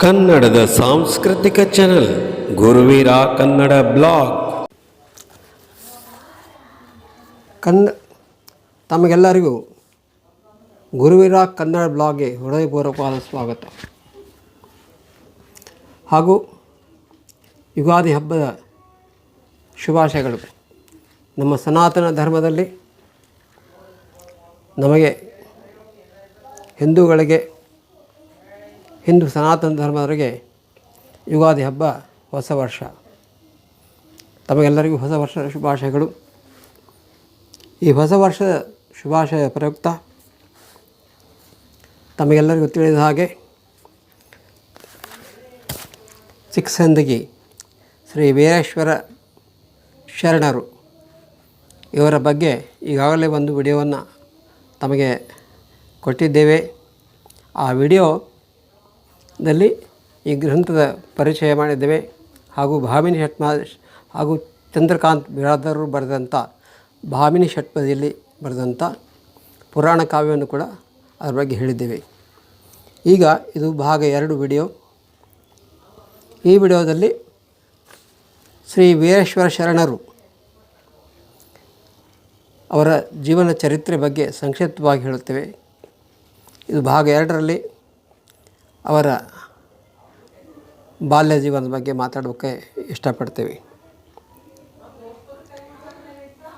ಕನ್ನಡದ ಸಾಂಸ್ಕೃತಿಕ channel Guruveera Kannada blog. ತಮಗೆಲ್ಲರಿಗೂ ಗುರುವೀರ ಕನ್ನಡ ಬ್ಲಾಗ್ಗೆ ಹೃದಯಪೂರ್ವಕವಾದ ಸ್ವಾಗತ ಹಾಗೂ ಯುಗಾದಿ ಹಬ್ಬದ ಶುಭಾಶಯಗಳು. ನಮ್ಮ ಸನಾತನ ಧರ್ಮದಲ್ಲಿ ನಮಗೆ ಹಿಂದೂಗಳಿಗೆ ಹಿಂದೂ ಸನಾತನ ಧರ್ಮದವರಿಗೆ ಯುಗಾದಿ ಹಬ್ಬ ಹೊಸ ವರ್ಷ. ತಮಗೆಲ್ಲರಿಗೂ ಹೊಸ ವರ್ಷದ ಶುಭಾಶಯಗಳು. ಈ ಹೊಸ ವರ್ಷದ ಶುಭಾಶಯ ಪ್ರಯುಕ್ತ ತಮಗೆಲ್ಲರಿಗೂ ತಿಳಿದ ಹಾಗೆ ಚಿಕ್ಕಸಂದಗಿ ಶ್ರೀ ವೀರೇಶ್ವರ ಶರಣರು ಇವರ ಬಗ್ಗೆ ಈಗಾಗಲೇ ಒಂದು ವಿಡಿಯೋವನ್ನು ತಮಗೆ ಕೊಟ್ಟಿದ್ದೇವೆ. ಆ ವಿಡಿಯೋದಲ್ಲಿ ಈ ಗ್ರಂಥದ ಪರಿಚಯ ಮಾಡಿದ್ದೇವೆ ಹಾಗೂ ಭಾಮಿನಿ ಹಾಗೂ ಚಂದ್ರಕಾಂತ್ ಬಿರಾದರರು ಬರೆದಂಥ ಭಾಮಿನಿ ಷಟ್ಪದಿಯಲ್ಲಿ ಬರೆದಂಥ ಪುರಾಣ ಕಾವ್ಯವನ್ನು ಕೂಡ ಅದರ ಬಗ್ಗೆ ಹೇಳಿದ್ದೇವೆ. ಈಗ ಇದು ಭಾಗ 2 ವಿಡಿಯೋ. ಈ ವಿಡಿಯೋದಲ್ಲಿ ಶ್ರೀ ವೀರೇಶ್ವರ ಶರಣರು ಅವರ ಜೀವನ ಚರಿತ್ರೆ ಬಗ್ಗೆ ಸಂಕ್ಷಿಪ್ತವಾಗಿ ಹೇಳುತ್ತೇವೆ. ಇದು ಭಾಗ 2ರಲ್ಲಿ ಅವರ ಬಾಲ್ಯ ಜೀವನದ ಬಗ್ಗೆ ಮಾತಾಡೋಕ್ಕೆ ಇಷ್ಟಪಡ್ತೇವೆ.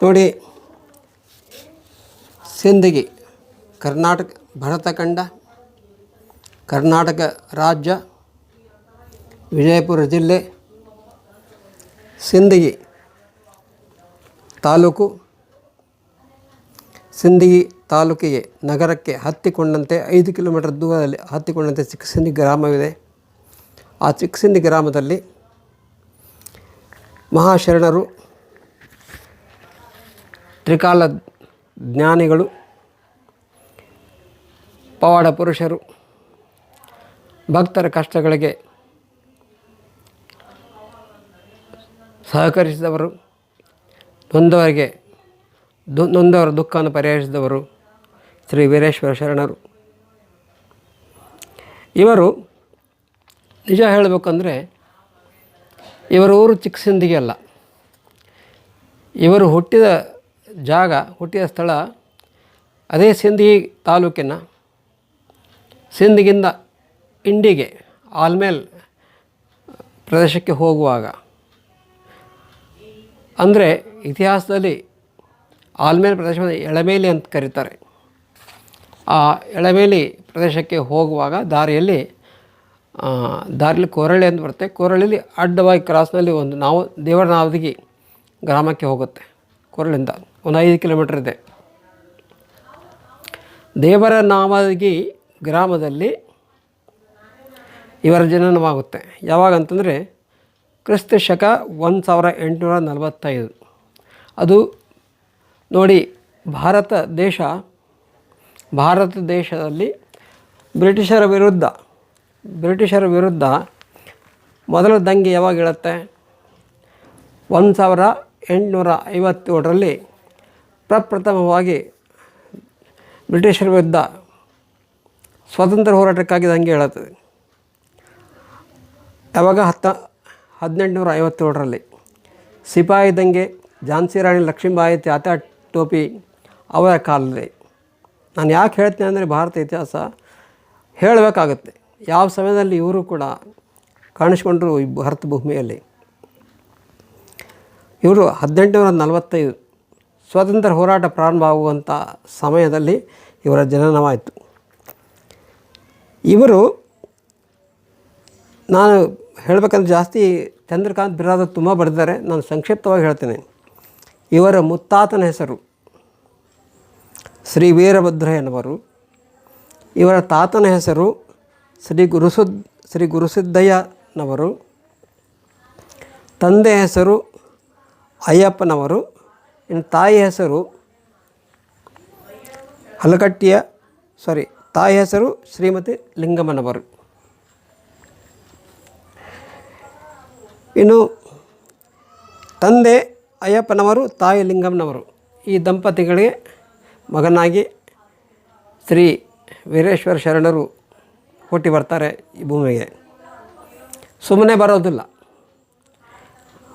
ನೋಡಿ, ಸಿಂದಗಿ ಕರ್ನಾಟಕ ಭರತಖಂಡ, ಕರ್ನಾಟಕ ರಾಜ್ಯ, ವಿಜಯಪುರ ಜಿಲ್ಲೆ, ಸಿಂದಗಿ ತಾಲೂಕು. ಸಿಂದಗಿ ತಾಲೂಕಿಗೆ ನಗರಕ್ಕೆ ಹತ್ತಿಕೊಂಡಂತೆ 5 ಕಿಲೋಮೀಟರ್ ದೂರದಲ್ಲಿ ಹತ್ತಿಕೊಂಡಂತೆ ಚಿಕ್ಕಸಿಂದಗಿ ಗ್ರಾಮವಿದೆ. ಆ ಚಿಕ್ಕಸಿಂದಗಿ ಗ್ರಾಮದಲ್ಲಿ ಮಹಾಶರಣರು, ತ್ರಿಕಾಲ ಜ್ಞಾನಿಗಳು, ಪವಾಡ ಪುರುಷರು, ಭಕ್ತರ ಕಷ್ಟಗಳಿಗೆ ಸಹಕರಿಸಿದವರು, ನೊಂದವರ ದುಃಖವನ್ನು ಪರಿಹರಿಸಿದವರು ಶ್ರೀ ವೀರೇಶ್ವರ ಶರಣರು. ಇವರು ನಿಜ ಹೇಳಬೇಕಂದ್ರೆ ಇವರ ಊರು ಚಿಕ್ಕಸಿಂದಗಿ ಅಲ್ಲ. ಇವರು ಹುಟ್ಟಿದ ಸ್ಥಳ ಅದೇ ಸಿಂದಗಿ ತಾಲೂಕಿನ ಸಿಂದಗಿಯಿಂದ ಇಂಡಿಗೆ ಆಲ್ಮೇಲ್ ಪ್ರದೇಶಕ್ಕೆ ಹೋಗುವಾಗ, ಅಂದರೆ ಇತಿಹಾಸದಲ್ಲಿ ಆಲ್ಮೇಲ್ ಪ್ರದೇಶವನ್ನು ಎಳಮೇಲಿ ಅಂತ ಕರೀತಾರೆ. ಆ ಎಳಮೇಲಿ ಪ್ರದೇಶಕ್ಕೆ ಹೋಗುವಾಗ ದಾರಿಯಲ್ಲಿ ಕೋರಳಿ ಅಂತ ಬರುತ್ತೆ. ಕೋರಳಿಲಿ ಅಡ್ಡವಾಗಿ ಕ್ರಾಸ್ನಲ್ಲಿ ಒಂದು ದೇವರನಾವದಗಿ ಗ್ರಾಮಕ್ಕೆ ಹೋಗುತ್ತೆ. ಕೋರಳಿಂದ ಒಂದು 5 ಕಿಲೋಮೀಟರ್ ಇದೆ. ದೇವರನಾವದಗಿ ಗ್ರಾಮದಲ್ಲಿ ಇವರ ಜನನವಾಗುತ್ತೆ. ಯಾವಾಗಂತಂದರೆ ಕ್ರಿಸ್ತ ಶಕ 1845. ಅದು ನೋಡಿ, ಭಾರತ ದೇಶದಲ್ಲಿ ಬ್ರಿಟಿಷರ ವಿರುದ್ಧ ಮೊದಲ ದಂಗೆ ಯಾವಾಗ ಹೇಳುತ್ತೆ? 1857ರಲ್ಲಿ ಪ್ರಪ್ರಥಮವಾಗಿ ಬ್ರಿಟಿಷರ ವಿರುದ್ಧ ಸ್ವಾತಂತ್ರ್ಯ ಹೋರಾಟಕ್ಕಾಗಿ ದಂಗೆ ಹೇಳುತ್ತದೆ. ಯಾವಾಗ 1857ರಲ್ಲಿ ಸಿಪಾಯಿ ದಂಗೆ, ಝಾನ್ಸಿ ರಾಣಿ ಲಕ್ಷ್ಮೀಬಾಯಿ ತಾತ್ಯಾ ಟೋಪಿ ಅವರ ಕಾಲದಲ್ಲಿ. ನಾನು ಯಾಕೆ ಹೇಳ್ತೀನಿ ಅಂದರೆ ಭಾರತ ಇತಿಹಾಸ ಹೇಳಬೇಕಾಗತ್ತೆ. ಯಾವ ಸಮಯದಲ್ಲಿ ಇವರು ಕೂಡ ಕಾಣಿಸ್ಕೊಂಡ್ರು ಈ ಭಾರತ ಭೂಮಿಯಲ್ಲಿ. ಇವರು 1845 ಸ್ವಾತಂತ್ರ್ಯ ಹೋರಾಟ ಪ್ರಾರಂಭ ಆಗುವಂಥ ಸಮಯದಲ್ಲಿ ಇವರ ಜನನವಾಯಿತು. ಇವರು, ನಾನು ಹೇಳಬೇಕಂದ್ರೆ ಜಾಸ್ತಿ ಚಂದ್ರಕಾಂತ್ ಬಿರಾದರ್ ತುಂಬ ಬರೆದಿದ್ದಾರೆ, ನಾನು ಸಂಕ್ಷಿಪ್ತವಾಗಿ ಹೇಳ್ತೇನೆ. ಇವರ ಮುತ್ತಾತನ ಹೆಸರು ಶ್ರೀ ವೀರಭದ್ರಯ್ಯನವರು. ಇವರ ತಾತನ ಹೆಸರು ಶ್ರೀ ಗುರುಸಿದ್ದಯ್ಯನವರು. ತಂದೆ ಹೆಸರು ಅಯ್ಯಪ್ಪನವರು. ಇನ್ನು ತಾಯಿ ಹೆಸರು ತಾಯಿ ಹೆಸರು ಶ್ರೀಮತಿ ಲಿಂಗಮ್ಮನವರು. ಇನ್ನು ತಂದೆ ಅಯ್ಯಪ್ಪನವರು, ತಾಯಿ ಲಿಂಗಮ್ಮನವರು. ಈ ದಂಪತಿಗಳಿಗೆ ಮಗನಾಗಿ ಶ್ರೀ ವೀರೇಶ್ವರ ಶರಣರು ಹುಟ್ಟಿ ಬರ್ತಾರೆ ಈ ಭೂಮಿಗೆ. ಸುಮ್ಮನೆ ಬರೋದಿಲ್ಲ.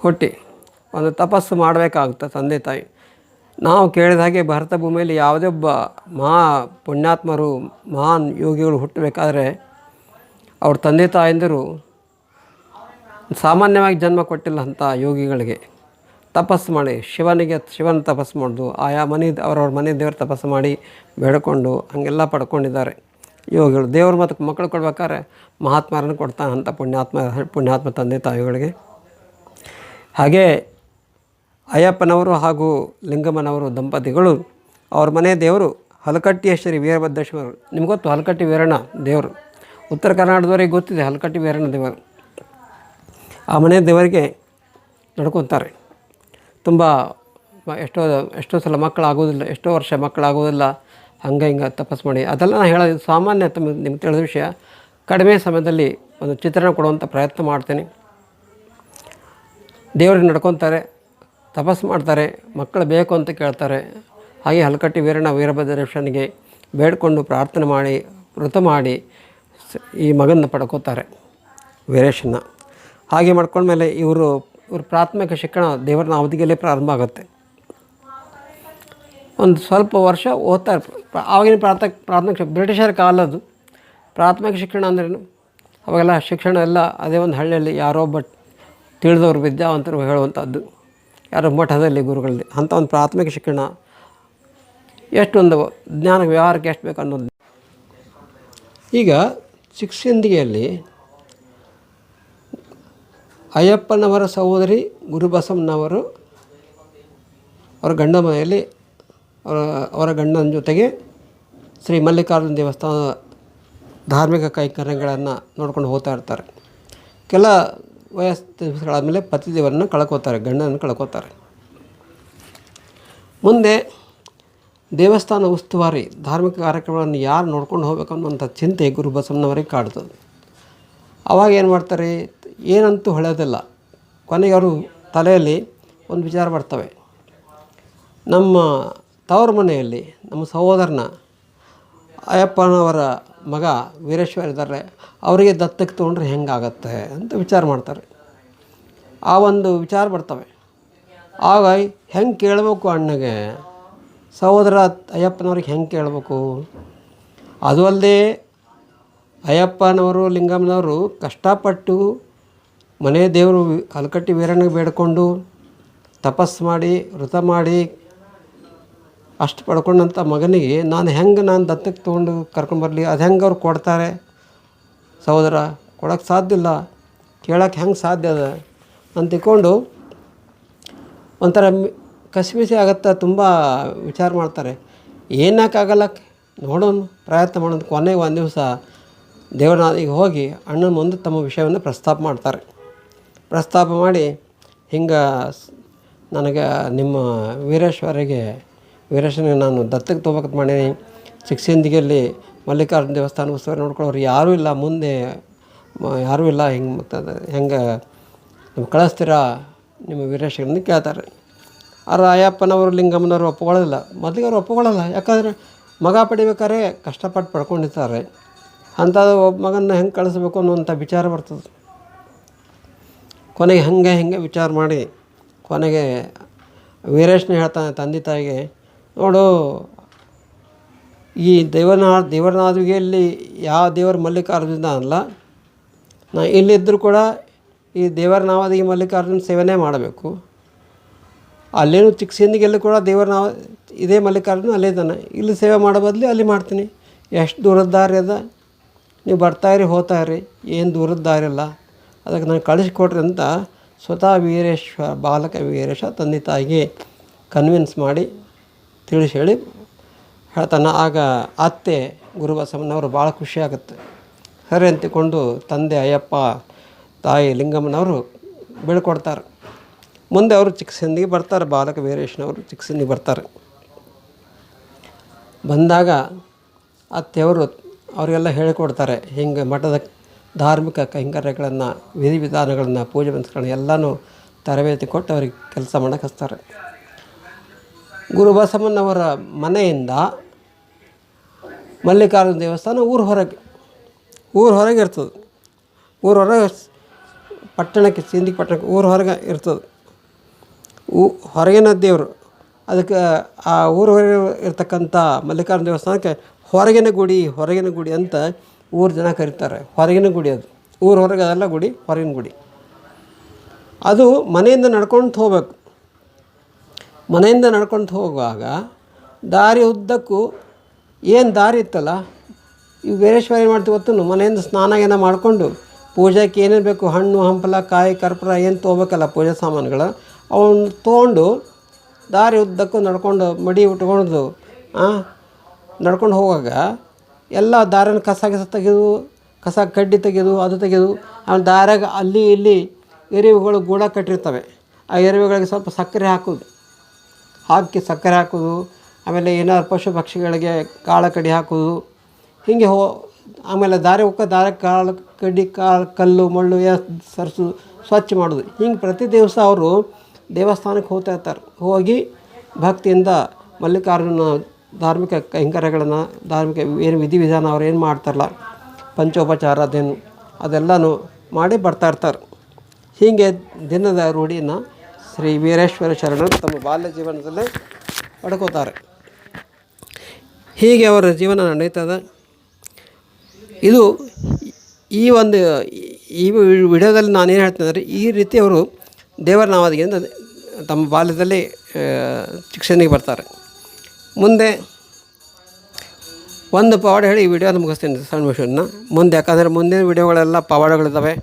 ಹುಟ್ಟಿ ಒಂದು ತಪಸ್ಸು ಮಾಡಬೇಕಾಗುತ್ತೆ ತಂದೆ ತಾಯಿ. ನಾವು ಕೇಳಿದ ಹಾಗೆ ಭಾರತ ಭೂಮಿಯಲ್ಲಿ ಯಾವುದೇ ಒಬ್ಬ ಪುಣ್ಯಾತ್ಮರು ಮಹಾನ್ ಯೋಗಿಗಳು ಹುಟ್ಟಬೇಕಾದ್ರೆ ಅವ್ರ ತಂದೆ ತಾಯಂದಿರು ಸಾಮಾನ್ಯವಾಗಿ ಜನ್ಮ ಕೊಟ್ಟಿಲ್ಲ ಅಂಥ ಯೋಗಿಗಳಿಗೆ ತಪಸ್ಸು ಮಾಡಿ ಶಿವನ ತಪಸ್ಸು ಮಾಡೋದು, ಆಯಾ ಅವ್ರವ್ರ ಮನೆ ದೇವ್ರ ತಪಸ್ಸು ಮಾಡಿ ಬೇಡಿಕೊಂಡು ಹಾಗೆಲ್ಲ ಪಡ್ಕೊಂಡಿದ್ದಾರೆ ಯೋಗಿಗಳು. ದೇವ್ರ ಮತ್ತು ಮಕ್ಕಳು ಕೊಡ್ಬೇಕಾದ್ರೆ ಮಹಾತ್ಮರನ್ನು ಕೊಡ್ತಾನಂಥ ಪುಣ್ಯಾತ್ಮ ತಂದೆ ತಾಯಿಗಳಿಗೆ. ಹಾಗೇ ಅಯ್ಯಪ್ಪನವರು ಹಾಗೂ ಲಿಂಗಮ್ಮನವರು ದಂಪತಿಗಳು ಅವ್ರ ಮನೆ ದೇವರು ಹಲಕಟ್ಟಿಯ ಶ್ರೀ ವೀರಭದ್ರೇಶ್ವರರು. ನಿಮ್ಗೆ ಗೊತ್ತು ಹಲಕಟ್ಟಿ ವೀರಣ್ಣ ದೇವರು, ಉತ್ತರ ಕರ್ನಾಟಕದವರಿಗೆ ಗೊತ್ತಿದೆ ಹಲಕಟ್ಟಿ ವೀರಣ್ಣ ದೇವರು. ಆ ಮನೆ ದೇವರಿಗೆ ನಡ್ಕೊತಾರೆ. ತುಂಬ ಎಷ್ಟೋ ಸಲ ಮಕ್ಕಳಾಗೋದಿಲ್ಲ, ಎಷ್ಟೋ ವರ್ಷ ಮಕ್ಕಳಾಗೋದಿಲ್ಲ, ಹಂಗೆ ಹಿಂಗೆ ತಪಸ್ಸು ಮಾಡಿ ಅದೆಲ್ಲ ನಾನು ಹೇಳೋದು ಸಾಮಾನ್ಯ. ನಿಮ್ಗೆ ತಿಳಿದ ವಿಷಯ. ಕಡಿಮೆ ಸಮಯದಲ್ಲಿ ಒಂದು ಚಿತ್ರಣ ಕೊಡುವಂಥ ಪ್ರಯತ್ನ ಮಾಡ್ತೀನಿ. ದೇವ್ರಿಗೆ ನಡ್ಕೊತಾರೆ, ತಪಸ್ಸು ಮಾಡ್ತಾರೆ, ಮಕ್ಕಳು ಬೇಕು ಅಂತ ಕೇಳ್ತಾರೆ. ಹಾಗೆ ಹಲಕಟ್ಟಿ ವೀರಭದ್ರೇಶ್ವರನಿಗೆ ಬೇಡಿಕೊಂಡು ಪ್ರಾರ್ಥನೆ ಮಾಡಿ ವ್ರತ ಮಾಡಿ ಈ ಮಗನ ಪಡ್ಕೋತಾರೆ ವೀರೇಶನ್ನ. ಹಾಗೆ ಮಾಡ್ಕೊಂಡ್ಮೇಲೆ ಇವ್ರ ಪ್ರಾಥಮಿಕ ಶಿಕ್ಷಣ ದೇವರ ಅವಧಿಗೆಲ್ಲೇ ಪ್ರಾರಂಭ ಆಗುತ್ತೆ. ಒಂದು ಸ್ವಲ್ಪ ವರ್ಷ ಓದ್ತಾರೆ. ಆವಾಗಿನ ಪ್ರಾಥಮಿಕ ಬ್ರಿಟಿಷರ ಕಾಲದ್ದು ಪ್ರಾಥಮಿಕ ಶಿಕ್ಷಣ ಅಂದ್ರೇನು, ಅವಾಗೆಲ್ಲ ಶಿಕ್ಷಣ ಎಲ್ಲ ಅದೇ ಒಂದು ಹಳ್ಳಿಯಲ್ಲಿ ಯಾರೋ ತಿಳಿದವರು ವಿದ್ಯಾವಂತರು ಹೇಳುವಂಥದ್ದು, ಯಾರೋ ಮಠದಲ್ಲಿ ಗುರುಗಳಲ್ಲಿ ಅಂಥ ಒಂದು ಪ್ರಾಥಮಿಕ ಶಿಕ್ಷಣ. ಎಷ್ಟೊಂದು ಜ್ಞಾನ ವ್ಯವಹಾರಕ್ಕೆ ಎಷ್ಟು ಬೇಕು ಅನ್ನೋದು. ಈಗ ಚಿಕ್ಕಸಿಂದಗಿಯಲ್ಲಿ ಅಯ್ಯಪ್ಪನವರ ಸಹೋದರಿ ಗುರುಬಸವಣ್ಣನವರು ಅವರ ಗಂಡ ಮನೆಯಲ್ಲಿ ಅವರ ಗಂಡನ ಜೊತೆಗೆ ಶ್ರೀ ಮಲ್ಲಿಕಾರ್ಜುನ ದೇವಸ್ಥಾನದ ಧಾರ್ಮಿಕ ಕೈಂಕರ್ಯಗಳನ್ನು ನೋಡ್ಕೊಂಡು ಹೋಗ್ತಾ ಇರ್ತಾರೆ. ಕೆಲ ವಯಸ್ಸಾದಮೇಲೆ ಪತಿದೇವರನ್ನು ಕಳ್ಕೋತಾರೆ, ಗಂಡನನ್ನು ಕಳ್ಕೋತಾರೆ. ಮುಂದೆ ದೇವಸ್ಥಾನ ಉಸ್ತುವಾರಿ ಧಾರ್ಮಿಕ ಕಾರ್ಯಕ್ರಮಗಳನ್ನು ಯಾರು ನೋಡ್ಕೊಂಡು ಹೋಗ್ಬೇಕು ಅನ್ನೋಂಥ ಚಿಂತೆ ಗುರುಬಸವಣ್ಣನವರಿಗೆ ಕಾಡ್ತದೆ. ಆವಾಗ ಏನು ಮಾಡ್ತಾರೆ, ಏನಂತೂ ಹೊಳೆಯೋದಿಲ್ಲ. ಕೊನೆಗೆ ಅವರು ತಲೆಯಲ್ಲಿ ಒಂದು ವಿಚಾರ ಬರ್ತವೆ, ನಮ್ಮ ತವರು ಮನೆಯಲ್ಲಿ ನಮ್ಮ ಸಹೋದರನ ಅಯ್ಯಪ್ಪನವರ ಮಗ ವೀರೇಶ್ವರ ಇದ್ದಾರೆ, ಅವರಿಗೆ ದತ್ತಕ್ಕೆ ತೊಗೊಂಡ್ರೆ ಹೆಂಗಾಗತ್ತೆ ಅಂತ ವಿಚಾರ ಮಾಡ್ತಾರೆ. ಆ ಒಂದು ವಿಚಾರ ಬರ್ತವೆ. ಆಗ ಹೆಂಗೆ ಕೇಳಬೇಕು ಅಣ್ಣಗೆ, ಸಹೋದರ ಅಯ್ಯಪ್ಪನವ್ರಿಗೆ ಹೆಂಗೆ ಕೇಳಬೇಕು? ಅದು ಅಲ್ಲದೆ ಅಯ್ಯಪ್ಪನವರು ಲಿಂಗಮ್ಮನವರು ಕಷ್ಟಪಟ್ಟು ಮನೆ ದೇವರು ಹಲಕಟ್ಟಿ ವೀರಣ್ಣಗೆ ಬೇಡಿಕೊಂಡು ತಪಸ್ಸು ಮಾಡಿ ವ್ರತ ಮಾಡಿ ಅಷ್ಟು ಪಡ್ಕೊಂಡಂಥ ಮಗನಿಗೆ ನಾನು ದತ್ತಕ್ಕೆ ತೊಗೊಂಡು ಕರ್ಕೊಂಬರಲಿ, ಅದು ಹೆಂಗೆ ಅವ್ರು ಕೊಡ್ತಾರೆ ಸಹೋದರ? ಕೊಡೋಕ್ಕೆ ಸಾಧ್ಯ ಇಲ್ಲ, ಕೇಳೋಕ್ಕೆ ಹೆಂಗೆ ಸಾಧ್ಯ ಅದ ಅಂತ ತಿಳ್ಕೊಂಡು ಒಂಥರ ಕಸಿಬಿಸಿ ಆಗುತ್ತೆ. ತುಂಬ ವಿಚಾರ ಮಾಡ್ತಾರೆ. ಏನಕ್ಕಾಗಲ್ಲ ನೋಡೋಣ, ಪ್ರಯತ್ನ ಮಾಡೋಣ. ಕೊನೆಗೆ ಒಂದು ದಿವಸ ದೇವರನಾದಿಗೆ ಹೋಗಿ ಅಣ್ಣನ ಮುಂದೆ ತಮ್ಮ ವಿಷಯವನ್ನು ಪ್ರಸ್ತಾಪ ಮಾಡ್ತಾರೆ. ಪ್ರಸ್ತಾಪ ಮಾಡಿ ಹಿಂಗೆ ನನಗೆ ನಿಮ್ಮ ವೀರೇಶನಿಗೆ ನಾನು ದತ್ತಕ್ಕೆ ತೊಗೋಬೇಕಂತ ಮಾಡೀನಿ. ಚಿಕ್ಕಸಿಂದಗಿಯಲ್ಲಿ ಮಲ್ಲಿಕಾರ್ಜುನ ದೇವಸ್ಥಾನ ಉತ್ಸವ ನೋಡ್ಕೊಳ್ಳೋರು ಯಾರೂ ಇಲ್ಲ, ಮುಂದೆ ಯಾರೂ ಇಲ್ಲ, ಹೆಂಗೆ ನೀವು ಕಳಿಸ್ತೀರಾ ನಿಮ್ಮ ವೀರೇಶನ ಕೇಳ್ತಾರೆ. ಆದ್ರೆ ಅಯ್ಯಪ್ಪನವರು ಲಿಂಗಮ್ಮನವರು ಒಪ್ಕೊಳ್ಳೋದಿಲ್ಲ. ಮೊದಲಿಗೆ ಅವ್ರು ಒಪ್ಕೊಳ್ಳಲ್ಲ, ಯಾಕಂದರೆ ಮಗ ಪಡಿಬೇಕಾದ್ರೆ ಕಷ್ಟಪಟ್ಟು ಪಡ್ಕೊಂಡಿರ್ತಾರೆ. ಅಂಥದ್ದು ಒಬ್ಬ ಮಗನ ಹೆಂಗೆ ಕಳಿಸ್ಬೇಕು ಅನ್ನೋಂಥ ವಿಚಾರ ಬರ್ತದೆ. ಕೊನೆಗೆ ಹಿಂಗೆ ವಿಚಾರ ಮಾಡಿ ಕೊನೆಗೆ ವೀರೇಶನ ಹೇಳ್ತಾನೆ ತಂದೆ ತಾಯಿಗೆ, ನೋಡು ಈ ದೇವರನಾದಿಗೆಯಲ್ಲಿ ಯಾವ ದೇವರ ಮಲ್ಲಿಕಾರ್ಜುನ ಅಲ್ಲ, ನಾ ಇಲ್ಲಿದ್ದರೂ ಕೂಡ ಈ ದೇವರನಾದಿಗೆ ಮಲ್ಲಿಕಾರ್ಜುನ ಸೇವನೆ ಮಾಡಬೇಕು. ಅಲ್ಲೇನು ಚಿಕ್ಕಸಿಂದಗಿಯಲ್ಲಿ ಕೂಡ ಇದೇ ಮಲ್ಲಿಕಾರ್ಜುನ ಅಲ್ಲೇ ಇದ್ದಾನೆ, ಇಲ್ಲಿ ಸೇವೆ ಮಾಡೋ ಬದಲು ಅಲ್ಲಿ ಮಾಡ್ತೀನಿ. ಎಷ್ಟು ದೂರದ ದಾರಿ ಅದ, ನೀವು ಬರ್ತಾಯಿರಿ ಹೋಗ್ತಾಯಿರಿ, ಏನು ದೂರದ ದಾರಿ ಅಲ್ಲ, ಅದಕ್ಕೆ ನಾನು ಕಳಿಸ್ಕೊಡ್ರಿ ಅಂತ ಸ್ವತಃ ಬಾಲಕ ವೀರೇಶ ತಂದೆ ತಾಯಿಗೆ ಕನ್ವಿನ್ಸ್ ಮಾಡಿ ತಿಳಿಸಿ ಹೇಳಿ ಹೇಳ್ತಾನೆ. ಆಗ ಅತ್ತೆ ಗುರುಬಸವಣ್ಣನವರು ಭಾಳ ಖುಷಿಯಾಗುತ್ತೆ. ಸರಿ ಅಂತಿಕೊಂಡು ತಂದೆ ಅಯ್ಯಪ್ಪ ತಾಯಿ ಲಿಂಗಮ್ಮನವರು ಬೀಳ್ಕೊಡ್ತಾರೆ. ಮುಂದೆ ಅವರು ಚಿಕ್ಕಸಿಂದಿಗೆ ಬರ್ತಾರೆ. ಬಾಲಕ ವೀರೇಶನವರು ಚಿಕ್ಕಸಿಂದಿಗೆ ಬರ್ತಾರೆ. ಬಂದಾಗ ಅತ್ತೆಯವರು ಅವರಿಗೆಲ್ಲ ಹೇಳಿಕೊಡ್ತಾರೆ, ಹಿಂಗೆ ಮಠದ ಧಾರ್ಮಿಕ ಕೈಂಕರ್ಯಗಳನ್ನು ವಿಧಿವಿಧಾನಗಳನ್ನು ಪೂಜೆ ಪುನಸ್ಕರಣ ಎಲ್ಲನೂ ತರಬೇತಿ ಕೊಟ್ಟು ಅವ್ರಿಗೆ ಕೆಲಸ ಮಾಡೋಕೆ ಹಚ್ತಾರೆ. ಗುರುಬಸವಣ್ಣನವರ ಮನೆಯಿಂದ ಮಲ್ಲಿಕಾರ್ಜುನ ದೇವಸ್ಥಾನ ಊರ ಹೊರಗೆ ಇರ್ತದೆ. ಊರ ಹೊರಗೆ ಪಟ್ಟಣಕ್ಕೆ ಸಿಂದಗಿ ಪಟ್ಟಣಕ್ಕೆ ಊರ ಹೊರಗೆ ಇರ್ತದೆ. ಹೊರಗಿನ ದೇವರು. ಅದಕ್ಕೆ ಆ ಊರ ಹೊರಗೆ ಇರ್ತಕ್ಕಂಥ ಮಲ್ಲಿಕಾರ್ಜುನ ದೇವಸ್ಥಾನಕ್ಕೆ ಹೊರಗಿನ ಗುಡಿ ಅಂತ ಊರು ಜನ ಕರೀತಾರೆ. ಹೊರಗಿನ ಗುಡಿ ಅದು. ಊರ ಹೊರಗೆ ಅದೆಲ್ಲ ಗುಡಿ, ಹೊರಗಿನ ಗುಡಿ. ಅದು ಮನೆಯಿಂದ ನಡ್ಕೊಂಡು ಹೋಗ್ಬೇಕು. ಮನೆಯಿಂದ ನಡ್ಕೊಂಡು ಹೋಗುವಾಗ ದಾರಿ ಉದ್ದಕ್ಕೂ ಏನು ದಾರಿ ಇತ್ತಲ್ಲ, ಇವು ಬೇರೇಶ್ವರ ಏನು ಮಾಡ್ತೀವಿ ಗೊತ್ತು, ಮನೆಯಿಂದ ಸ್ನಾನ ಏನೋ ಮಾಡಿಕೊಂಡು ಪೂಜೆಗೆ ಏನೇನು ಬೇಕು, ಹಣ್ಣು ಹಂಪಲ ಕಾಯಿ ಕರ್ಪೂರ ಏನು ತೊಗೋಬೇಕಲ್ಲ ಪೂಜೆ ಸಾಮಾನುಗಳು, ಅವನ್ನ ತೊಗೊಂಡು ದಾರಿ ಉದ್ದಕ್ಕೂ ನಡ್ಕೊಂಡು ಮಡಿ ಉಟ್ಕೊಂಡು ನಡ್ಕೊಂಡು ಹೋಗುವಾಗ ಎಲ್ಲ ದಾರಿನ ಕಸ ತೆಗೆದು, ಕಸ ಕಡ್ಡಿ ತೆಗೆದು, ಅದು ತೆಗೆದು, ಆಮೇಲೆ ದಾರ್ಯಾಗ ಅಲ್ಲಿ ಇಲ್ಲಿ ಎರಿವುಗಳು ಗೂಡ ಕಟ್ಟಿರ್ತವೆ. ಆ ಎರಿವುಗಳಿಗೆ ಸ್ವಲ್ಪ ಸಕ್ಕರೆ ಹಾಕಿ ಸಕ್ಕರೆ ಹಾಕೋದು, ಆಮೇಲೆ ಏನಾದ್ರು ಪಶು ಪಕ್ಷಿಗಳಿಗೆ ಕಾಳ ಕಡಿ ಹಾಕೋದು, ಹೀಗೆ ಆಮೇಲೆ ದಾರಿ ಕಾಳು ಕಡ್ಡಿ ಕಲ್ಲು ಮಳ್ಳು ಸರಿಸು ಸ್ವಚ್ಛ ಮಾಡೋದು. ಹಿಂಗೆ ಪ್ರತಿ ದಿವಸ ಅವರು ದೇವಸ್ಥಾನಕ್ಕೆ ಹೋಗ್ತಾ ಇರ್ತಾರೆ. ಹೋಗಿ ಭಕ್ತಿಯಿಂದ ಮಲ್ಲಿಕಾರ್ಜುನ ಧಾರ್ಮಿಕ ಕೈಂಕರ್ಯಗಳನ್ನು, ಧಾರ್ಮಿಕ ಏನು ವಿಧಿವಿಧಾನ ಅವ್ರು ಏನು ಮಾಡ್ತಾರಲ್ಲ, ಪಂಚೋಪಚಾರ ಅದೇನು ಅದೆಲ್ಲನೂ ಮಾಡಿ ಬರ್ತಾಯಿರ್ತಾರೆ. ಹೀಗೆ ದಿನದ ರೂಢಿಯನ್ನು ಶ್ರೀ ವೀರೇಶ್ವರ ಶರಣರು ತಮ್ಮ ಬಾಲ್ಯ ಜೀವನದಲ್ಲೇ ಪಡ್ಕೋತಾರೆ. ಹೀಗೆ ಅವರ ಜೀವನ ನಡೀತದೆ. ಇದು ಈ ವಿಡಿಯೋದಲ್ಲಿ ನಾನೇನು ಹೇಳ್ತೀನಿ ಅಂದರೆ, ಈ ರೀತಿ ಅವರು ದೇವರ ನಾಮದಿಂದ ತಮ್ಮ ಬಾಲ್ಯದಲ್ಲಿ ಶಿಕ್ಷಣಿಗೆ ಬರ್ತಾರೆ. ಮುಂದೆ ಒಂದು ಪವಾಡ ಹೇಳಿ ಈ ವಿಡಿಯೋನ ಮುಗಿಸ್ತೀನಿ, ಸಣ್ಣ ವಿಷಯನ. ಮುಂದೆ ಯಾಕಂದರೆ ಮುಂದಿನ ವಿಡಿಯೋಗಳೆಲ್ಲ ಪವಾಡಗಳಿದ್ದಾವೆ,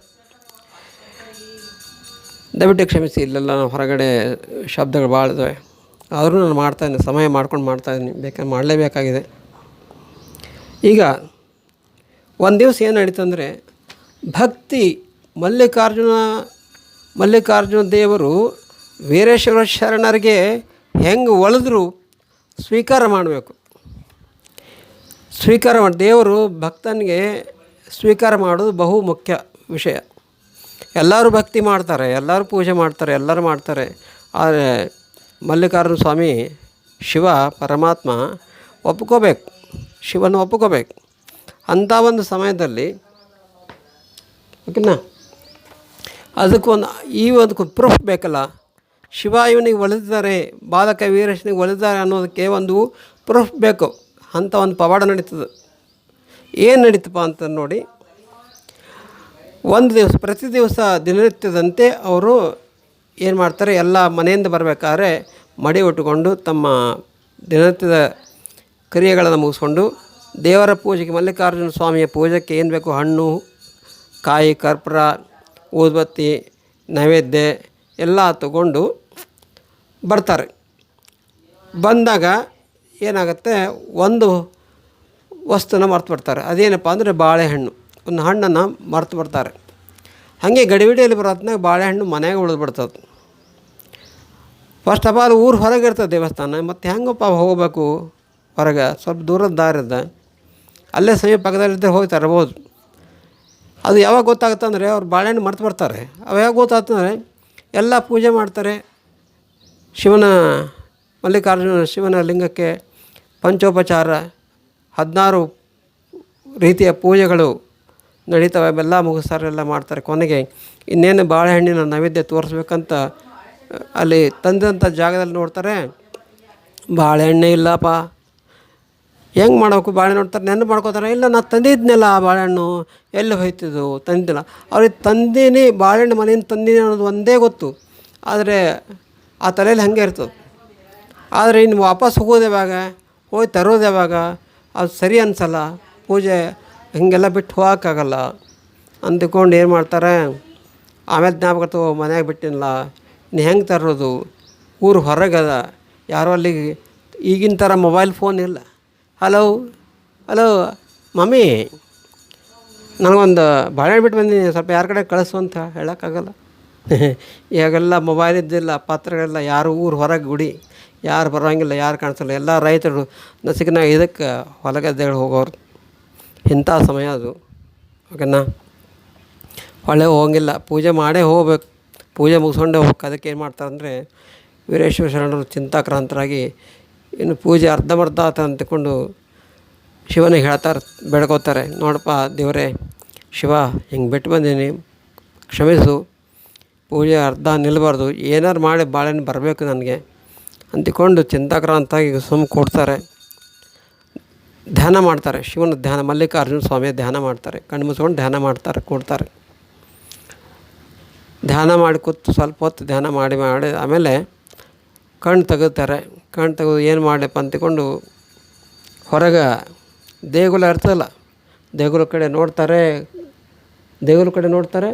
ದಯವಿಟ್ಟು ಕ್ಷಮಿಸಿ. ಇಲ್ಲೆಲ್ಲ ಹೊರಗಡೆ ಶಬ್ದಗಳು ಭಾಳ ಇದ್ದಾವೆ. ಆದರೂ ನಾನು ಮಾಡ್ತಾಯಿದ್ದೀನಿ, ಸಮಯ ಮಾಡ್ಕೊಂಡು ಮಾಡ್ತಾಯಿದ್ದೀನಿ, ಬೇಕಾದ್ರೆ ಮಾಡಲೇಬೇಕಾಗಿದೆ. ಈಗ ಒಂದು ದಿವಸ ಏನು ನಡೀತಂದರೆ, ಭಕ್ತಿ ಮಲ್ಲಿಕಾರ್ಜುನ ದೇವರು ವೀರೇಶ್ವರ ಶರಣರಿಗೆ ಹೆಂಗೆ ಒಲಿದ್ರು ಸ್ವೀಕಾರ ಮಾಡಬೇಕು. ದೇವರು ಭಕ್ತನಿಗೆ ಸ್ವೀಕಾರ ಮಾಡೋದು ಬಹು ಮುಖ್ಯ ವಿಷಯ. ಎಲ್ಲರೂ ಭಕ್ತಿ ಮಾಡ್ತಾರೆ, ಎಲ್ಲರೂ ಪೂಜೆ ಮಾಡ್ತಾರೆ, ಎಲ್ಲರೂ ಮಾಡ್ತಾರೆ. ಆದರೆ ಮಲ್ಲಿಕಾರ್ಜುನ ಸ್ವಾಮಿ ಶಿವ ಪರಮಾತ್ಮ ಒಪ್ಕೋಬೇಕು, ಶಿವನ ಒಪ್ಕೋಬೇಕು. ಅಂಥ ಒಂದು ಸಮಯದಲ್ಲಿ ಓಕೆನಾ, ಅದಕ್ಕೊಂದು ಪ್ರೂಫ್ ಬೇಕಲ್ಲ. ಶಿವ ಇವನಿಗೆ ಒಲಿದಿದ್ದಾರೆ, ಬಾಲಕ ವೀರೇಶನಿಗೆ ಒಲಿದಿದ್ದಾರೆ ಅನ್ನೋದಕ್ಕೆ ಒಂದು ಪ್ರೂಫ್ ಬೇಕು. ಅಂಥ ಒಂದು ಪವಾಡ ನಡೀತದೆ. ಏನು ನಡೀತಪ್ಪ ಅಂತ ನೋಡಿ, ಒಂದು ದಿವಸ ಪ್ರತಿ ದಿವಸ ದಿನನಿತ್ಯದಂತೆ ಅವರು ಏನು ಮಾಡ್ತಾರೆ, ಎಲ್ಲ ಮನೆಯಿಂದ ಬರಬೇಕಾದ್ರೆ ಮಡಿ ಉಟ್ಟುಕೊಂಡು ತಮ್ಮ ದಿನನಿತ್ಯದ ಕ್ರಿಯೆಗಳನ್ನು ಮುಗಿಸ್ಕೊಂಡು ದೇವರ ಪೂಜೆಗೆ, ಮಲ್ಲಿಕಾರ್ಜುನ ಸ್ವಾಮಿಯ ಪೂಜೆಗೆ ಏನು ಬೇಕು, ಹಣ್ಣು ಕಾಯಿ ಕರ್ಪೂರ ಊದುಬತ್ತಿ ನೈವೇದ್ಯ ಎಲ್ಲ ತಗೊಂಡು ಬರ್ತಾರೆ. ಬಂದಾಗ ಏನಾಗುತ್ತೆ, ಒಂದು ವಸ್ತುನ ಮರ್ತು ಬರ್ತಾರೆ. ಅದೇನಪ್ಪ ಅಂದರೆ ಬಾಳೆಹಣ್ಣು. ಒಂದು ಹಣ್ಣನ್ನು ಮರ್ತು ಬರ್ತಾರೆ. ಹಾಗೆ ಗಡಿಬಿಡಿಯಲ್ಲಿ ಬರೋತ್ನಾಗ ಬಾಳೆಹಣ್ಣು ಮನೆಯಾಗ ಉಳಿದ್ಬಿಡ್ತದೆ. ಫಸ್ಟ್ ಆಫ್ ಆಲ್ ಊರು ಹೊರಗೆ ಇರ್ತದೆ ದೇವಸ್ಥಾನ, ಮತ್ತು ಹೆಂಗಪ್ಪ ಹೋಗಬೇಕು ಹೊರಗೆ, ಸ್ವಲ್ಪ ದೂರದ ದಾರಿದ, ಅಲ್ಲೇ ಸಮೀಪ ಪಕ್ಕದಲ್ಲಿದ್ದರೆ ಹೋಗಿ ತರ್ಬೋದು. ಅದು ಯಾವಾಗ ಗೊತ್ತಾಗುತ್ತೆ ಅಂದರೆ, ಅವ್ರು ಬಾಳೆಹಣ್ಣು ಮರ್ತು ಬರ್ತಾರೆ. ಅವಾಗ ಗೊತ್ತಾಗ್ತಂದರೆ ಎಲ್ಲ ಪೂಜೆ ಮಾಡ್ತಾರೆ. ಶಿವನ ಲಿಂಗಕ್ಕೆ ಪಂಚೋಪಚಾರ 16 ರೀತಿಯ ಪೂಜೆಗಳು ನಡೀತವೆ. ಅವೆಲ್ಲ ಮುಗಿಸ್ತಾರೆ, ಎಲ್ಲ ಮಾಡ್ತಾರೆ. ಕೊನೆಗೆ ಇನ್ನೇನು ಬಾಳೆಹಣ್ಣಿನ ನೈವೇದ್ಯ ತೋರಿಸ್ಬೇಕಂತ ಅಲ್ಲಿ ತಂದಂಥ ಜಾಗದಲ್ಲಿ ನೋಡ್ತಾರೆ, ಬಾಳೆಹಣ್ಣೆ ಇಲ್ಲಪ್ಪ. ಹೆಂಗೆ ಮಾಡಬೇಕು, ಬಾಳೆಹಣ್ಣು ನೋಡ್ತಾರೆ, ನೆನಪು ಮಾಡ್ಕೋತಾರೆ. ಇಲ್ಲ ನಾನು ತಂದಿದ್ನಲ್ಲ ಆ ಬಾಳೆಹಣ್ಣು, ಎಲ್ಲಿ ಹೋಯ್ತಿದ್ದು, ತಂದಿದ್ದಿಲ್ಲ. ಅವ್ರಿಗೆ ತಂದೀನಿ, ಬಾಳೆಹಣ್ಣು ಮನೆಯಿಂದ ತಂದೀನಿ ಅನ್ನೋದು ಒಂದೇ ಗೊತ್ತು. ಆದರೆ ಆ ತಲೆಯಲ್ಲಿ ಹಾಗೆ ಇರ್ತದೆ. ಆದರೆ ಇನ್ನು ವಾಪಸ್ ಹೋಗೋದು ಯಾವಾಗ, ಹೋಗಿ ತರೋದು ಯಾವಾಗ, ಅದು ಸರಿ ಅನಿಸಲ್ಲ. ಪೂಜೆ ಹೀಗೆಲ್ಲ ಬಿಟ್ಟು ಹೋಗೋಕ್ಕಾಗಲ್ಲ ಅಂದ್ಕೊಂಡು ಏನು ಮಾಡ್ತಾರೆ, ಆಮೇಲೆ ಜ್ಞಾಪಕ ಮನೆಯಾಗ ಬಿಟ್ಟಿಲ್ಲ, ನೀ ಹೆಂಗೆ ತರೋದು, ಊರು ಹೊರಗದ, ಯಾರೋ ಅಲ್ಲಿಗೆ ಈಗಿನ ಥರ ಮೊಬೈಲ್ ಫೋನ್ ಇಲ್ಲ. ಹಲೋ ಮಮ್ಮಿ, ನನಗೊಂದು ಬಾಳೆಹಣ್ಣು ಬಿಟ್ಟು ಬಂದೀನಿ, ಸ್ವಲ್ಪ ಯಾರ ಕಡೆ ಕಳಿಸು ಅಂತ ಹೇಳೋಕ್ಕಾಗಲ್ಲ. ಈಗೆಲ್ಲ ಮೊಬೈಲ್ ಇದ್ದಿಲ್ಲ, ಪತ್ರಗಳೆಲ್ಲ, ಯಾರು ಊರು ಹೊರಗೆ ಗುಡಿ, ಯಾರು ಬರೋಂಗಿಲ್ಲ, ಯಾರು ಕಾಣಿಸಲ್ಲ. ಎಲ್ಲ ರೈತರು ನಸಿಕಿನಾಗ ಇದಕ್ಕೆ ಹೊಲಗದ್ದೆಗಳು ಹೋಗೋರು. ಇಂಥ ಸಮಯ ಅದು. ಓಕೆನಾ, ಹೊಳೆ ಹೋಗಂಗಿಲ್ಲ, ಪೂಜೆ ಮಾಡೇ ಹೋಗ್ಬೇಕು, ಪೂಜೆ ಮುಗಿಸ್ಕೊಂಡೇ ಹೋಗ್ಬೇಕು. ಅದಕ್ಕೆ ಏನು ಮಾಡ್ತಾರಂದರೆ, ವೀರೇಶ್ವರ ಶರಣರು ಚಿಂತಾಕ್ರಾಂತರಾಗಿ ಇನ್ನು ಪೂಜೆ ಅರ್ಧಂಬರ್ಧ ಆತ ಅಂದ್ಕೊಂಡು ಶಿವನಿಗೆ ಹೇಳ್ತಾರೆ, ಬೇಡ್ಕೋತಾರೆ, ನೋಡಪ್ಪ ದೇವರೇ ಶಿವ, ಹಿಂಗೆ ಬಿಟ್ಟು ಬಂದೀನಿ, ಕ್ಷಮಿಸು, ಪೂಜೆ ಅರ್ಧ ನಿಲ್ಲಬಾರ್ದು, ಏನಾರು ಮಾಡಿ ಬಾಳೆಹಣ್ಣು ಬರಬೇಕು ನನಗೆ ಅಂತಿಕೊಂಡು ಚಿಂತಾಕ್ರಾಂತಾಗಿ ಸುಮ್ಮ ಕೊಡ್ತಾರೆ. ಧ್ಯಾನ ಮಾಡ್ತಾರೆ, ಶಿವನ ಧ್ಯಾನ, ಮಲ್ಲಿಕಾರ್ಜುನ ಸ್ವಾಮಿಯ ಧ್ಯಾನ ಮಾಡ್ತಾರೆ, ಕಣ್ಣು ಮುಚ್ಕೊಂಡು ಧ್ಯಾನ ಮಾಡ್ತಾರೆ, ಕೊಡ್ತಾರೆ. ಧ್ಯಾನ ಮಾಡಿ ಕೂತು ಸ್ವಲ್ಪ ಹೊತ್ತು ಧ್ಯಾನ ಮಾಡಿ ಆಮೇಲೆ ಕಣ್ಣು ತೆಗಿತಾರೆ. ಕಣ್ಣು ತೆಗೆದು ಏನು ಮಾಡಲಪ್ಪ ಅಂತಿಕೊಂಡು ಹೊರಗೆ ದೇಗುಲ ಇರ್ತದಲ್ಲ, ದೇಗುಲ ಕಡೆ ನೋಡ್ತಾರೆ.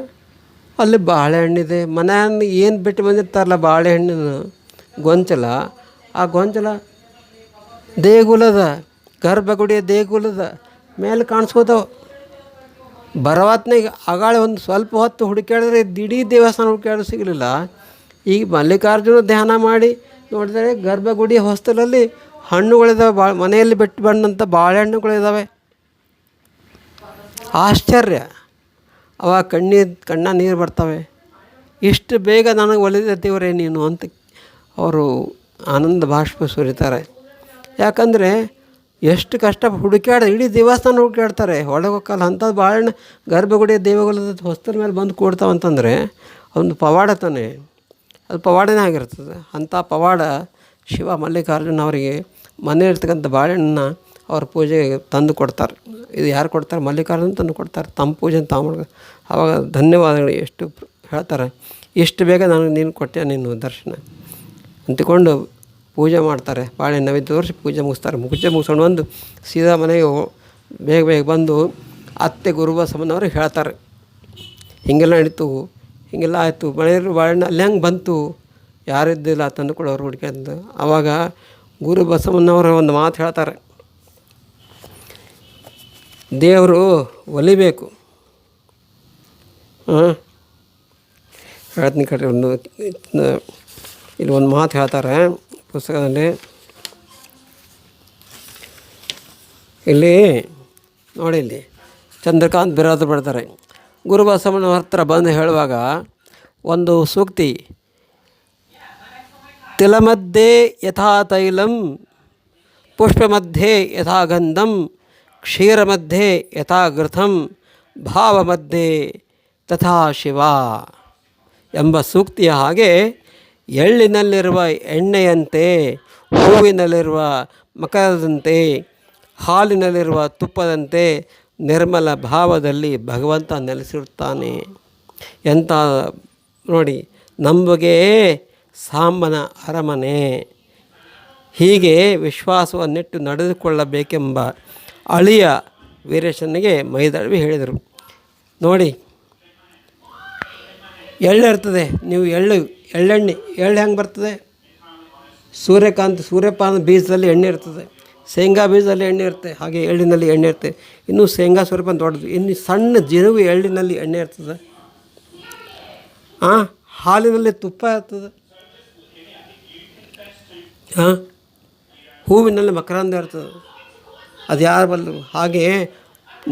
ಅಲ್ಲಿ ಬಾಳೆಹಣ್ಣಿದೆ. ಮನೆಯನ್ನು ಏನು ಬಿಟ್ಟು ಬಂದಿರ್ತಾರಲ್ಲ ಬಾಳೆಹಣ್ಣಿನ ಗೊಂಚಲ, ಆ ಗೊಂಚಲ ದೇಗುಲದ ಗರ್ಭಗುಡಿಯ ದೇಗುಲದ ಮೇಲೆ ಕಾಣಿಸ್ಕೋತಾವೆ. ಬರವತ್ನಾಗ ಆಗಾಳ ಒಂದು ಸ್ವಲ್ಪ ಹೊತ್ತು ಹುಡುಕ್ಯಾಡಿದ್ರೆ ಇಡೀ ದೇವಸ್ಥಾನ ಹುಡುಕ್ಯಾಡೋದು ಸಿಗಲಿಲ್ಲ. ಈಗ ಮಲ್ಲಿಕಾರ್ಜುನ ಧ್ಯಾನ ಮಾಡಿ ನೋಡಿದರೆ ಗರ್ಭಗುಡಿ ಹೊಸ್ತಲಲ್ಲಿ ಹಣ್ಣುಗಳಿದ್ದಾವೆ, ಮನೆಯಲ್ಲಿ ಬಿಟ್ಟು ಬಂದಂಥ ಬಾಳೆಹಣ್ಣುಗಳಿದ್ದಾವೆ. ಆಶ್ಚರ್ಯ, ಅವ ಕಣ್ಣ ನೀರು ಬರ್ತವೆ. ಇಷ್ಟು ಬೇಗ ನನಗೆ ಒಲಿದ ದೇವರೇ ನೀನು ಅಂತ ಅವರು ಆನಂದ ಬಾಷ್ಪ ಸುರಿತಾರೆ. ಯಾಕಂದರೆ ಎಷ್ಟು ಕಷ್ಟ ಇಡೀ ದೇವಸ್ಥಾನ ಹುಡುಕಾಡ್ತಾರೆ, ಒಳಗೆ ಹೋಗಲ್ಲ. ಅಂಥದ್ದು ಬಾಳೆಹಣ್ಣು ಗರ್ಭಗುಡಿಯ ದೇವಗುಲದ ಹೊಸ್ತರ ಮೇಲೆ ಬಂದು ಕೊಡ್ತಾವಂತಂದರೆ ಒಂದು ಪವಾಡ ತಾನೆ, ಅದು ಪವಾಡನೇ ಆಗಿರ್ತದೆ. ಅಂಥ ಪವಾಡ ಶಿವ ಮಲ್ಲಿಕಾರ್ಜುನ ಅವರಿಗೆ ಮನೆ ಇರ್ತಕ್ಕಂಥ ಬಾಳೆಹಣ್ಣನ್ನ ಅವ್ರ ಪೂಜೆಗೆ ತಂದು ಕೊಡ್ತಾರೆ. ಇದು ಯಾರು ಕೊಡ್ತಾರೆ? ಮಲ್ಲಿಕಾರ್ಜುನ ತಂದು ಕೊಡ್ತಾರೆ, ತಮ್ಮ ಪೂಜೆ ತಾವು ಮಾಡ್ತಾರೆ. ಆವಾಗ ಧನ್ಯವಾದಗಳು ಎಷ್ಟು ಹೇಳ್ತಾರೆ. ಇಷ್ಟು ಬೇಗ ನನಗೆ ನೀನು ಕೊಟ್ಟೆ ನೀನು ದರ್ಶನ ಅಂತಿಕೊಂಡು ಪೂಜೆ ಮಾಡ್ತಾರೆ. ಬಾಳೆ ನೈವೇದ್ಯ ತೋರಿಸಿ ಪೂಜೆ ಮುಗಿಸ್ತಾರೆ. ಮುಗಿಸ್ಕೊಂಡು ಬಂದು ಸೀದಾ ಮನೆಗೆ ಬೇಗ ಬಂದು ಅತ್ತೆ ಗುರುಬಸಮ್ಮನವ್ರಿಗೆ ಹೇಳ್ತಾರೆ, ಹೀಗೆಲ್ಲ ನಡೀತು, ಹೀಗೆಲ್ಲ ಆಯಿತು, ಮನೆಯವರು ಬಾಳೆಹಣ್ಣು ಅಲ್ಲಿ ಹೆಂಗೆ ಬಂತು, ಯಾರಿದ್ದಿಲ್ಲ ತಂದು ಕೊಡೋರು ಹುಡುಕ್ಯಂತ. ಆವಾಗ ಗುರುಬಸಮ್ಮನವರು ಒಂದು ಮಾತು ಹೇಳ್ತಾರೆ, ದೇವರು ಒಲಿಬೇಕು. ಹೇಳ್ತೀನಿ ಕಟ್ರಿ, ಇಲ್ಲಿ ಒಂದು ಮಾತು ಹೇಳ್ತಾರೆ ಪುಸ್ತಕದಲ್ಲಿ. ಇಲ್ಲಿ ನೋಡಿ, ಇಲ್ಲಿ ಚಂದ್ರಕಾಂತ್ ಬಿರಾದರ್ ಬರ್ತಾರೆ. ಗುರುಬಸವನ ಹತ್ರ ಬಂದು ಹೇಳುವಾಗ ಒಂದು ಸೂಕ್ತಿ, ತಿಲಮಧ್ಯೆ ಯಥಾ ತೈಲಂ, ಪುಷ್ಪಮಧ್ಯೆ ಯಥಾ ಗಂಧಂ, ಕ್ಷೀರಮಧ್ಯೆ ಯಥಾ ಘೃತಂ, ಭಾವಮಧ್ಯೆ ತಥಾ ಶಿವ ಎಂಬ ಸೂಕ್ತಿಯ ಹಾಗೆ ಎಳ್ಳಿನಲ್ಲಿರುವ ಎಣ್ಣೆಯಂತೆ, ಹೂವಿನಲ್ಲಿರುವ ಮಕರದಂತೆ, ಹಾಲಿನಲ್ಲಿರುವ ತುಪ್ಪದಂತೆ ನಿರ್ಮಲ ಭಾವದಲ್ಲಿ ಭಗವಂತ ನೆಲೆಸಿರುತ್ತಾನೆ. ಎಂಥ ನೋಡಿ, ನಂಬುಗೆಯೇ ಸಾಂಬನ ಅರಮನೆ. ಹೀಗೆ ವಿಶ್ವಾಸವನ್ನಿಟ್ಟು ನಡೆದುಕೊಳ್ಳಬೇಕೆಂಬ ಅಳಿಯ ವೀರೇಶನಿಗೆ ಮೈದಳವಿ ಹೇಳಿದರು. ನೋಡಿ, ಎಳ್ಳು ಇರ್ತದೆ, ನೀವು ಎಳ್ಳೆಣ್ಣೆ ಹೆಂಗೆ ಬರ್ತದೆ? ಸೂರ್ಯಪಾನ ಬೀಜದಲ್ಲಿ ಎಣ್ಣೆ ಇರ್ತದೆ, ಶೇಂಗಾ ಬೀಜದಲ್ಲಿ ಎಣ್ಣೆ ಇರುತ್ತೆ, ಹಾಗೆ ಎಳ್ಳಿನಲ್ಲಿ ಎಣ್ಣೆ ಇರುತ್ತೆ. ಇನ್ನು ಶೇಂಗಾ ಸೂರ್ಯಪಾನ ದೊಡ್ಡದು, ಇನ್ನು ಸಣ್ಣ ಜಿನುಗು ಎಳ್ಳಿನಲ್ಲಿ ಎಣ್ಣೆ ಇರ್ತದೆ, ಹಾಲಿನಲ್ಲಿ ತುಪ್ಪ ಇರ್ತದೆ, ಹೂವಿನಲ್ಲಿ ಮಕರಂದ ಇರ್ತದೆ. ಅದು ಯಾರು ಬಲ್ಲರು? ಹಾಗೆ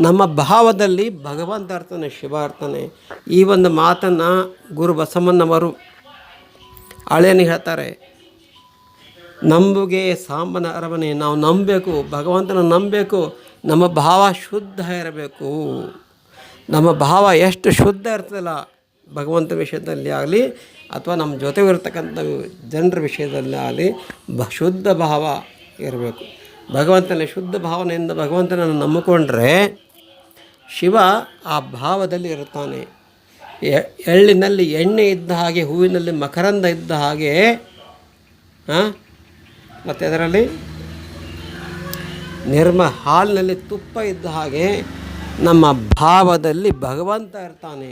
ನಮ್ಮ ಭಾವದಲ್ಲಿ ಭಗವಂತ ಇರ್ತಾನೆ, ಶಿವ ಇರ್ತಾನೆ. ಈ ಒಂದು ಮಾತನ್ನು ಗುರು ಬಸವಣ್ಣನವರು ಹಳೆಯನಿಗೆ ಹೇಳ್ತಾರೆ. ನಂಬುಗೆ ಸಾಂಬನ ಅರಮನೆ. ನಾವು ನಂಬಬೇಕು, ಭಗವಂತನ ನಂಬಬೇಕು. ನಮ್ಮ ಭಾವ ಶುದ್ಧ ಇರಬೇಕು. ನಮ್ಮ ಭಾವ ಎಷ್ಟು ಶುದ್ಧ ಇರ್ತದಲ್ಲ, ಭಗವಂತನ ವಿಷಯದಲ್ಲಿ ಆಗಲಿ ಅಥವಾ ನಮ್ಮ ಜೊತೆಗಿರ್ತಕ್ಕಂಥ ಜನರ ವಿಷಯದಲ್ಲಿ ಆಗಲಿ ಶುದ್ಧ ಭಾವ ಇರಬೇಕು. ಭಗವಂತನ ಶುದ್ಧ ಭಾವನೆಯಿಂದ ಭಗವಂತನನ್ನು ನಂಬಿಕೊಂಡ್ರೆ ಶಿವ ಆ ಭಾವದಲ್ಲಿ ಇರುತ್ತಾನೆ. ಎಳ್ಳಿನಲ್ಲಿ ಎಣ್ಣೆ ಇದ್ದ ಹಾಗೆ, ಹೂವಿನಲ್ಲಿ ಮಕರಂದ ಇದ್ದ ಹಾಗೆ, ಮತ್ತು ಅದರಲ್ಲಿ ಹಾಲಿನಲ್ಲಿ ತುಪ್ಪ ಇದ್ದ ಹಾಗೆ ನಮ್ಮ ಭಾವದಲ್ಲಿ ಭಗವಂತ ಇರ್ತಾನೆ.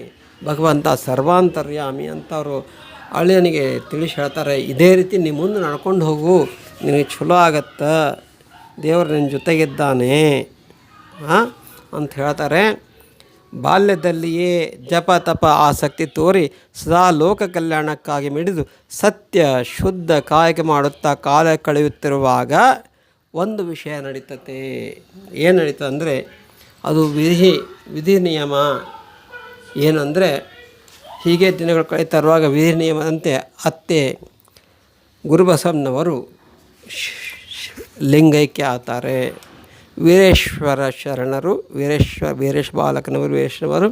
ಭಗವಂತ ಸರ್ವಾಂತರ್ಯಾಮಿ ಅಂತವರು ಅಳಿಯನಿಗೆ ತಿಳಿಸಿ ಹೇಳ್ತಾರೆ. ಇದೇ ರೀತಿ ನೀ ಮುಂದೆ ನಡ್ಕೊಂಡು ಹೋಗು, ನಿನಗೆ ಚಲೋ ಆಗತ್ತೆ, ದೇವರು ನಿನ್ನ ಜೊತೆಗಿದ್ದಾನೆ ಅಂತ ಹೇಳ್ತಾರೆ. ಬಾಲ್ಯದಲ್ಲಿಯೇ ಜಪ ತಪ ಆಸಕ್ತಿ ತೋರಿ ಸದಾ ಲೋಕ ಕಲ್ಯಾಣಕ್ಕಾಗಿ ಮಿಡಿದು ಸತ್ಯ ಶುದ್ಧ ಕಾಯಕ ಮಾಡುತ್ತಾ ಕಾಲ ಕಳೆಯುತ್ತಿರುವಾಗ ಒಂದು ವಿಷಯ ನಡೀತತೆ. ಏನು ನಡೀತದೆ ಅಂದರೆ ಅದು ವಿಧಿ ನಿಯಮ. ಏನಂದರೆ, ಹೀಗೆ ದಿನಗಳು ಕಳೀತಾ ಇರುವಾಗ ವಿಧಿ ನಿಯಮದಂತೆ ಅತ್ತೆ ಗುರುಬಸವಣ್ಣನವರು ಲಿಂಗೈಕ್ಯ ಆಗ್ತಾರೆ. ವೀರೇಶ್ವರ ಶರಣರು, ವೀರೇಶ ಬಾಲಕನವರು, ವೀರೇಶ್ವರವರು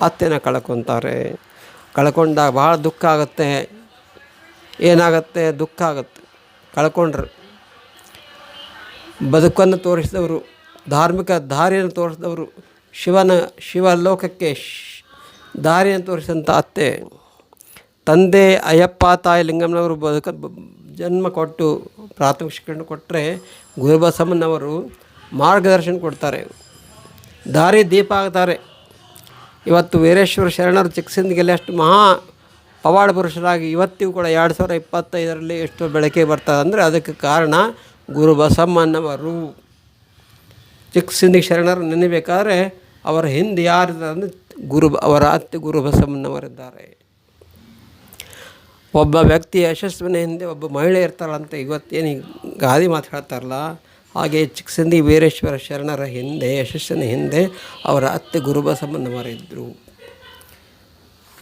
ಅತ್ತೆನ ಕಳ್ಕೊತಾರೆ. ಕಳ್ಕೊಂಡಾಗ ಭಾಳ ದುಃಖ ಆಗುತ್ತೆ. ಏನಾಗುತ್ತೆ? ದುಃಖ ಆಗುತ್ತೆ ಕಳ್ಕೊಂಡ್ರೆ. ಬದುಕನ್ನು ತೋರಿಸಿದವರು, ಧಾರ್ಮಿಕ ದಾರಿಯನ್ನು ತೋರಿಸಿದವರು, ಶಿವಲೋಕಕ್ಕೆ ದಾರಿಯನ್ನು ತೋರಿಸಿದಂಥ ಅತ್ತೆ ತಂದೆ ಅಯ್ಯಪ್ಪ, ತಾಯಿ ಲಿಂಗಮ್ಮನವರು ಜನ್ಮ ಕೊಟ್ಟು ಪ್ರಾಥಮಿಕ ಶಿಕ್ಷಣ ಕೊಟ್ಟರೆ, ಗುರುಬಸವಣ್ಣನವರು ಮಾರ್ಗದರ್ಶನ ಕೊಡ್ತಾರೆ, ದಾರಿ ದೀಪ ಆಗ್ತಾರೆ. ಇವತ್ತು ವೀರೇಶ್ವರ ಶರಣರು ಚಿಕ್ಕಸಿಂದಿಗೆಲ್ಲಿ ಅಷ್ಟು ಮಹಾ ಪವಾಡ ಪುರುಷರಾಗಿ ಇವತ್ತಿಗೂ ಕೂಡ 2025ರಲ್ಲಿ ಎಷ್ಟು ಬೆಳಕಿಗೆ ಬರ್ತಾರೆ ಅಂದರೆ ಅದಕ್ಕೆ ಕಾರಣ ಗುರು ಬಸವಣ್ಣನವರು. ಚಿಕ್ಕಸಿಂದಿ ಶರಣರು ನೆನೆಬೇಕಾದ್ರೆ ಅವರ ಹಿಂದೆ ಯಾರಿದ್ದಾರೆ ಅಂದರೆ ಅವರ ಅತ್ತೆ ಗುರು ಬಸವಣ್ಣನವರಿದ್ದಾರೆ. ಒಬ್ಬ ವ್ಯಕ್ತಿಯ ಯಶಸ್ವಿನ ಹಿಂದೆ ಒಬ್ಬ ಮಹಿಳೆ ಇರ್ತಾರಂತೆ. ಇವತ್ತೇನು ಗಾದಿ ಮಾತು ಹೇಳ್ತಾರಲ್ಲ, ಹಾಗೆ ಚಿಕ್ಕಸಿಂದಿ ವೀರೇಶ್ವರ ಶರಣರ ಹಿಂದೆ, ಯಶಸ್ಸಿನ ಹಿಂದೆ ಅವರ ಅತ್ತೆ ಗುರು ಬಸವಣ್ಣನವರಿದ್ದರು.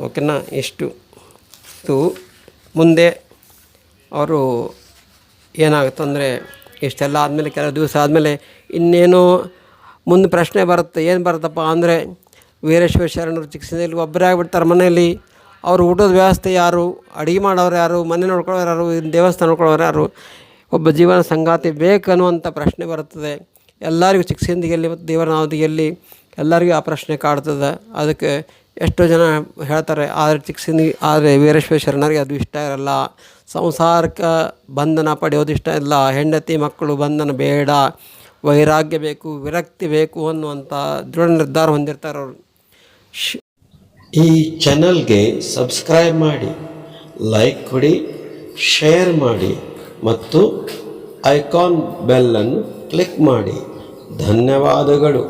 ಓಕೆನಾ? ಎಷ್ಟು ಮುಂದೆ ಅವರು ಏನಾಗುತ್ತಂದರೆ, ಇಷ್ಟೆಲ್ಲ ಆದಮೇಲೆ ಕೆಲವು ದಿವಸ ಆದಮೇಲೆ ಇನ್ನೇನು ಮುಂದೆ ಪ್ರಶ್ನೆ ಬರುತ್ತೆ. ಏನು ಬರುತ್ತಪ್ಪ ಅಂದರೆ, ವೀರೇಶ್ವರ ಶರಣರು ಚಿಕ್ಕಸಿಂದಿಯಲ್ಲಿ ಒಬ್ಬರೇ ಆಗಿಬಿಡ್ತಾರೆ ಮನೆಯಲ್ಲಿ. ಅವರು ಊಟದ ವ್ಯವಸ್ಥೆ ಯಾರು? ಅಡುಗೆ ಮಾಡೋರು ಯಾರು? ಮನೆ ನೋಡ್ಕೊಳ್ಳೋರು ಯಾರು? ದೇವಸ್ಥಾನ ನೋಡ್ಕೊಳ್ಳೋರು ಯಾರು? ಒಬ್ಬ ಜೀವನ ಸಂಗಾತಿ ಬೇಕನ್ನುವಂಥ ಪ್ರಶ್ನೆ ಬರುತ್ತದೆ ಎಲ್ಲರಿಗೂ. ಚಿಕ್ಕಸಿಂದಿಗೆಯಲ್ಲಿ ಮತ್ತು ದೇವರನಾವದಿಯಲ್ಲಿ ಎಲ್ಲರಿಗೂ ಆ ಪ್ರಶ್ನೆ ಕಾಡ್ತದೆ. ಅದಕ್ಕೆ ಎಷ್ಟೋ ಜನ ಹೇಳ್ತಾರೆ, ಆದರೆ ವೀರೇಶ್ವರ ಶರಣರಿಗೆ ಅದು ಇಷ್ಟ ಇರಲ್ಲ. ಸಂಸಾರಕ್ಕೆ ಬಂಧನ ಪಡೆಯೋದು ಇಷ್ಟ ಇಲ್ಲ, ಹೆಂಡತಿ ಮಕ್ಕಳು ಬಂಧನ ಬೇಡ, ವೈರಾಗ್ಯ ಬೇಕು, ವಿರಕ್ತಿ ಬೇಕು ಅನ್ನುವಂಥ ದೃಢ ನಿರ್ಧಾರ ಹೊಂದಿರ್ತಾರೆ ಅವರು. ಈ ಚಾನಲ್ಗೆ ಸಬ್ಸ್ಕ್ರೈಬ್ ಮಾಡಿ, ಲೈಕ್ ಕೊಡಿ, ಶೇರ್ ಮಾಡಿ ಮತ್ತು ಐಕಾನ್ ಬೆಲ್ಲನ್ನು ಕ್ಲಿಕ್ ಮಾಡಿ. ಧನ್ಯವಾದಗಳು.